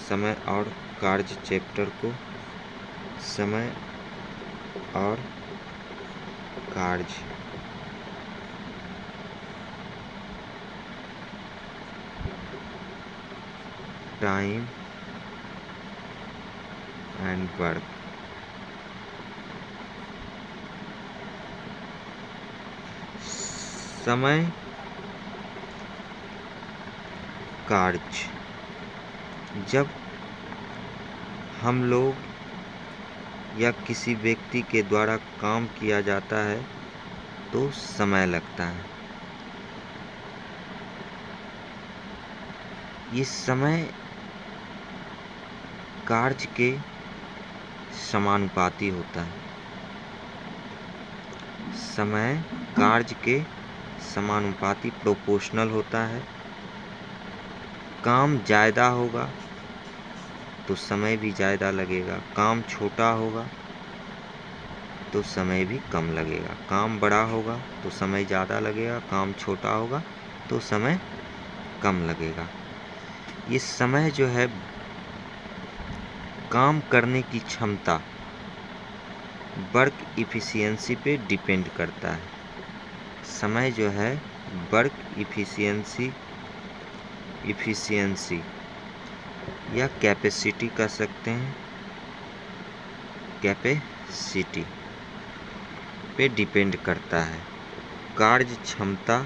समय और कार्य चैप्टर को समय और कार्य टाइम एंड वर्क समय कार्य जब हम लोग या किसी व्यक्ति के द्वारा काम किया जाता है तो समय लगता है। ये समय कार्य के समानुपाती होता है। समय कार्य के समानुपाती प्रोपोर्शनल होता है। काम ज़्यादा होगा तो समय भी ज़्यादा लगेगा, काम छोटा होगा तो समय भी कम लगेगा। काम बड़ा होगा तो समय ज़्यादा लगेगा, काम छोटा होगा तो समय कम लगेगा। ये समय जो है काम करने की क्षमता, वर्क इफ़िशियंसी पे डिपेंड करता है। समय जो है वर्क इफ़िशियंसी या कैपेसिटी कह सकते हैं, कैपेसिटी पे डिपेंड करता है। कार्य क्षमता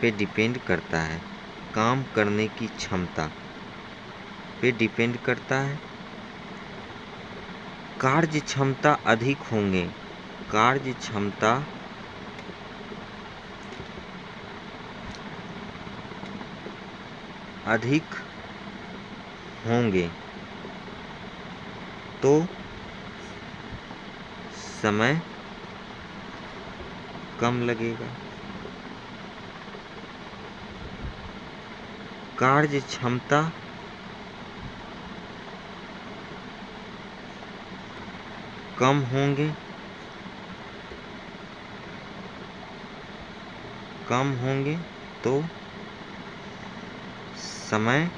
पे डिपेंड करता है। काम करने की क्षमता पे डिपेंड करता है। कार्य क्षमता अधिक होंगे, कार्य क्षमता अधिक होंगे तो समय कम लगेगा। कार्य क्षमता कम होंगे तो समय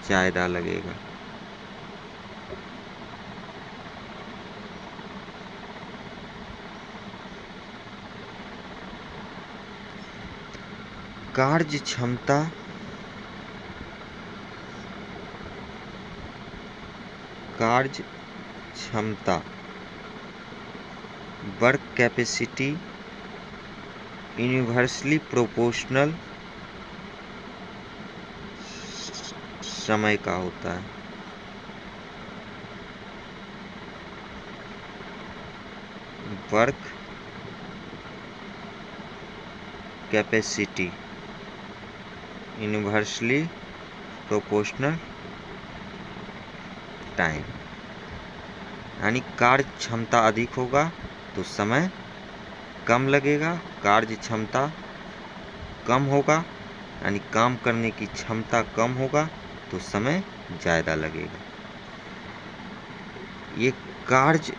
ज़्यादा लगेगा। कार्य क्षमता वर्क कैपेसिटी यूनिवर्सली प्रोपोर्शनल समय का होता है। Work capacity universally proportional time, यानी कार्य क्षमता अधिक होगा तो समय कम लगेगा। कार्य क्षमता कम होगा यानी काम करने की क्षमता कम होगा तो समय ज़्यादा लगेगा। ये कार्य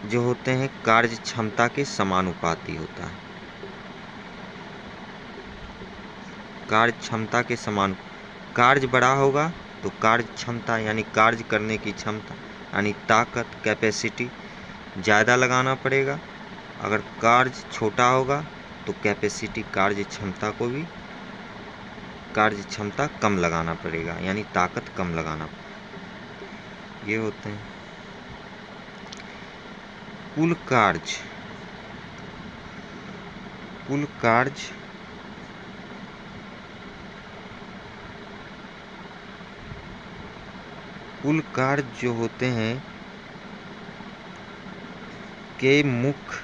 जो होते हैं कार्य क्षमता के समानुपाती होता है। कार्य क्षमता के समान, कार्य बड़ा होगा तो कार्य क्षमता यानी कार्य करने की क्षमता यानी ताकत, कैपेसिटी ज़्यादा लगाना पड़ेगा। अगर कार्य छोटा होगा तो कैपेसिटी कार्य क्षमता कम लगाना पड़ेगा यानी ताकत कम लगाना पड़ेगा। ये होते हैं कुल कार्य जो होते हैं के मुख्य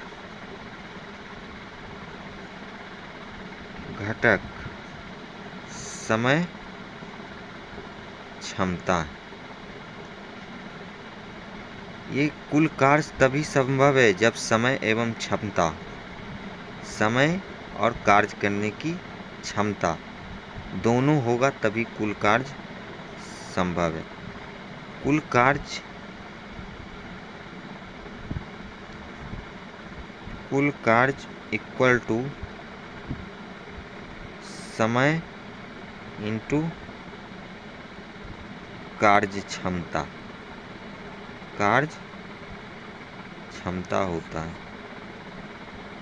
घटक समय, क्षमता। ये कुल कार्य तभी संभव है जब समय एवं क्षमता, समय और कार्य करने की क्षमता दोनों होगा तभी कुल कार्य संभव है। कुल कार्य इक्वल टू समय इंटू कार्य क्षमता, कार्य क्षमता होता है।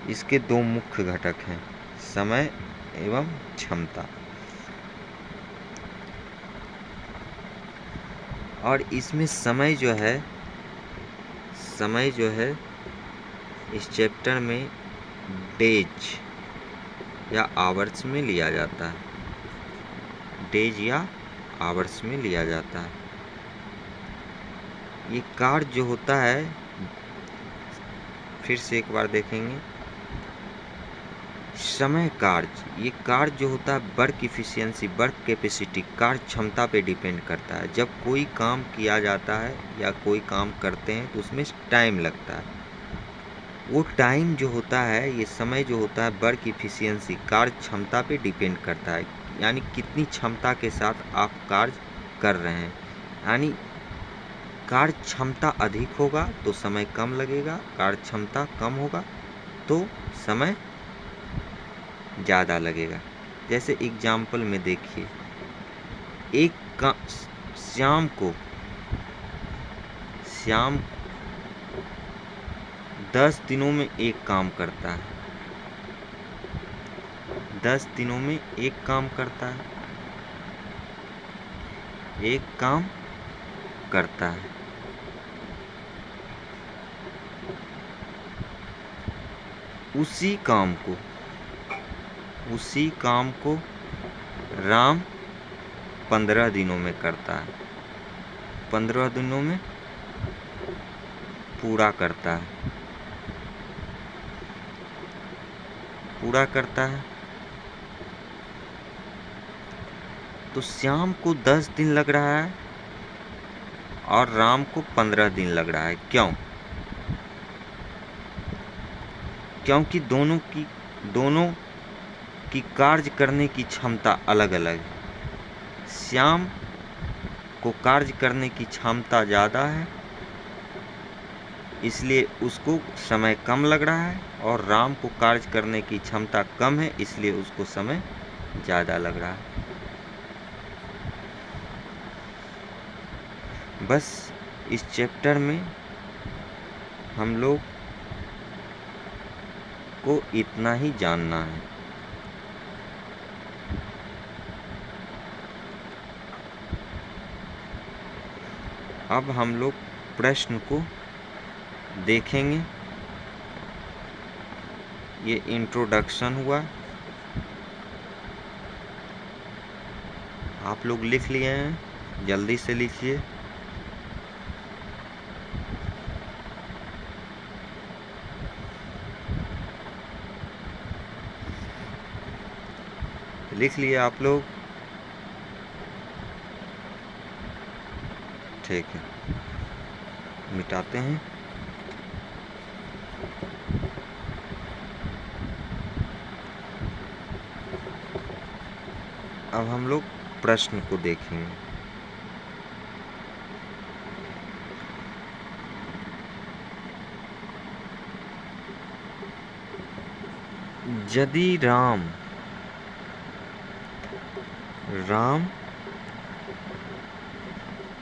इसके दो मुख्य घटक हैं, समय एवं क्षमता। और इसमें समय जो है इस चैप्टर में डेज या आवर्स में लिया जाता है, डेज या आवर्स में लिया जाता है। ये कार्य जो होता है, फिर से एक बार देखेंगे, समय कार्य, ये कार्य जो होता है वर्क इफिशियंसी, वर्क कैपेसिटी, कार्य क्षमता पे डिपेंड करता है। जब कोई काम किया जाता है या कोई काम करते हैं तो उसमें टाइम लगता है। वो टाइम जो होता है, ये समय जो होता है वर्क इफिशियंसी, कार्य क्षमता पे डिपेंड करता है। यानी कितनी क्षमता के साथ आप कार्य कर रहे हैं। यानी कार्य क्षमता अधिक होगा तो समय कम लगेगा, कार्य क्षमता कम होगा तो समय ज़्यादा लगेगा। जैसे एग्जाम्पल में देखिए, श्याम 10 दिनों में एक काम करता है, 10 दिनों में एक काम करता है, एक काम करता है। उसी काम को राम 15 दिनों में करता है, 15 दिनों में पूरा करता है। तो श्याम को 10 दिन लग रहा है और राम को 15 दिन लग रहा है। क्यों? क्योंकि दोनों की कार्य करने की क्षमता अलग अलग है। श्याम को कार्य करने की क्षमता ज़्यादा है, इसलिए उसको समय कम लग रहा है, और राम को कार्य करने की क्षमता कम है, इसलिए उसको समय ज़्यादा लग रहा है। बस इस चैप्टर में हम लोग को इतना ही जानना है। अब हम लोग प्रश्न को देखेंगे। ये इंट्रोडक्शन हुआ, आप लोग लिख लिए हैं, जल्दी से लिखिए। लिख लिए आप लोग? ठीक है, मिटाते हैं। अब हम लोग प्रश्न को देखेंगे। यदि राम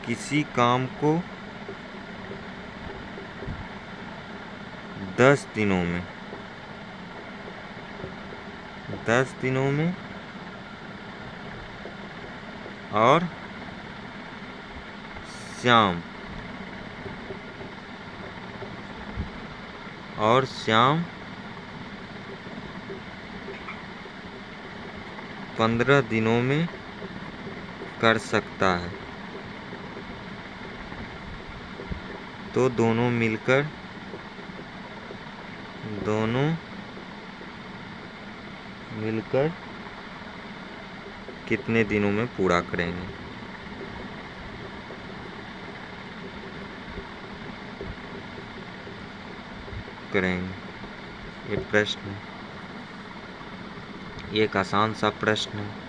किसी काम को 10 दिनों में और श्याम 15 दिनों में कर सकता है, तो दोनों मिलकर कितने दिनों में पूरा करेंगे? ये प्रश्न, ये एक आसान सा प्रश्न है।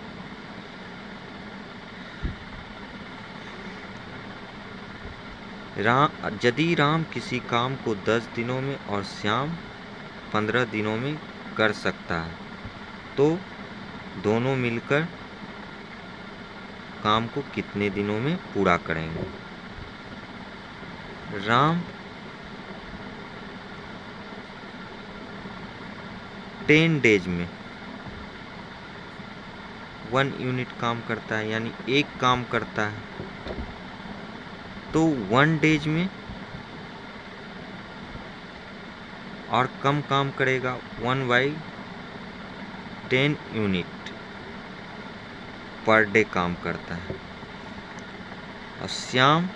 यदि राम किसी काम को 10 दिनों में और श्याम 15 दिनों में कर सकता है, तो दोनों मिलकर काम को कितने दिनों में पूरा करेंगे। राम 10 डेज में 1 यूनिट काम करता है, यानी एक काम करता है, तो 1 डेज में और कम काम करेगा 1/10 यूनिट पर डे काम करता है। और श्याम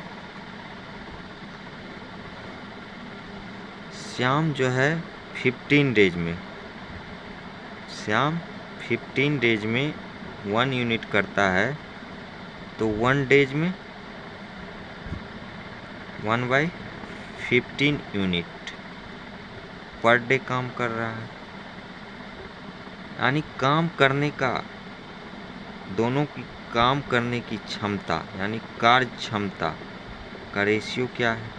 जो है 15 डेज में, श्याम 15 डेज में 1 यूनिट करता है, तो 1 डेज में 1/15 यूनिट पर डे काम कर रहा है। यानी काम करने का, दोनों की काम करने की क्षमता यानी कार्य क्षमता का रेशियो क्या है।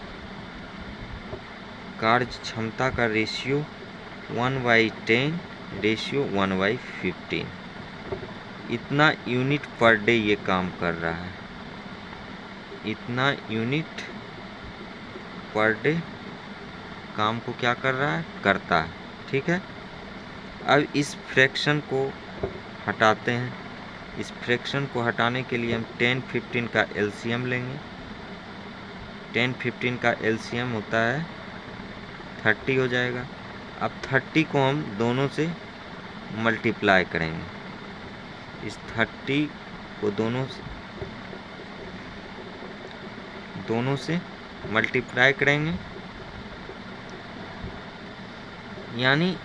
कार्य क्षमता का रेशियो 1/10 रेशियो 1/15। इतना यूनिट पर डे ये काम कर रहा है, इतना यूनिट पर डे काम को क्या कर रहा है, करता है। ठीक है, अब इस फ्रैक्शन को हटाते हैं। इस फ्रैक्शन को हटाने के लिए हम 10-15 का एलसीएम लेंगे। 10-15 का एलसीएम होता है 30 हो जाएगा। अब 30 को हम दोनों से मल्टीप्लाई करेंगे। इस 30 को दोनों से मल्टीप्लाई करेंगे, यानी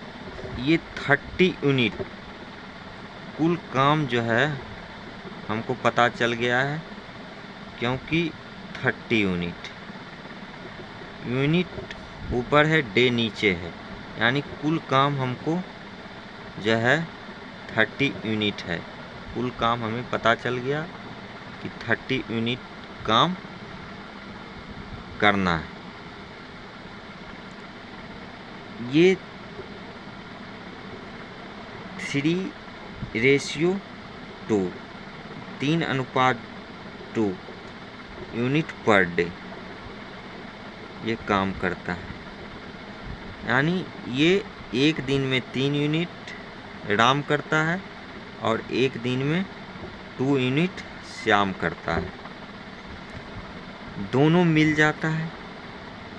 ये 30 यूनिट कुल काम जो है हमको पता चल गया है, क्योंकि 30 यूनिट ऊपर है, डे नीचे है, यानी कुल काम हमको जो है 30 यूनिट है। कुल काम हमें पता चल गया कि 30 यूनिट काम करना है। ये 3:2 3:2 यूनिट पर डे ये काम करता है। यानी ये एक दिन में 3 यूनिट राम करता है और एक दिन में 2 यूनिट श्याम करता है। दोनों मिल जाता है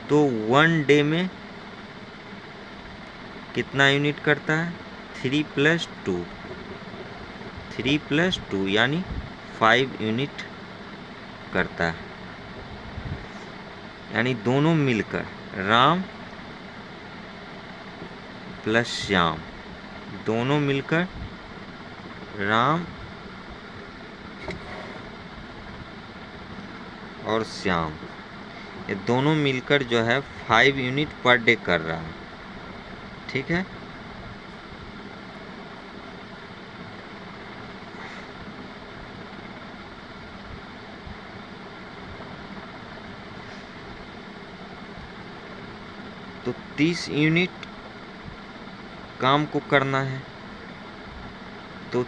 तो 1 डे में कितना यूनिट करता है, 3+2 यानी 5 यूनिट करता है। यानी दोनों मिलकर राम प्लस श्याम, दोनों मिलकर राम और श्याम, ये दोनों मिलकर जो है 5 यूनिट पर डे कर रहा है। ठीक है, तो 30 यूनिट काम को करना है, तो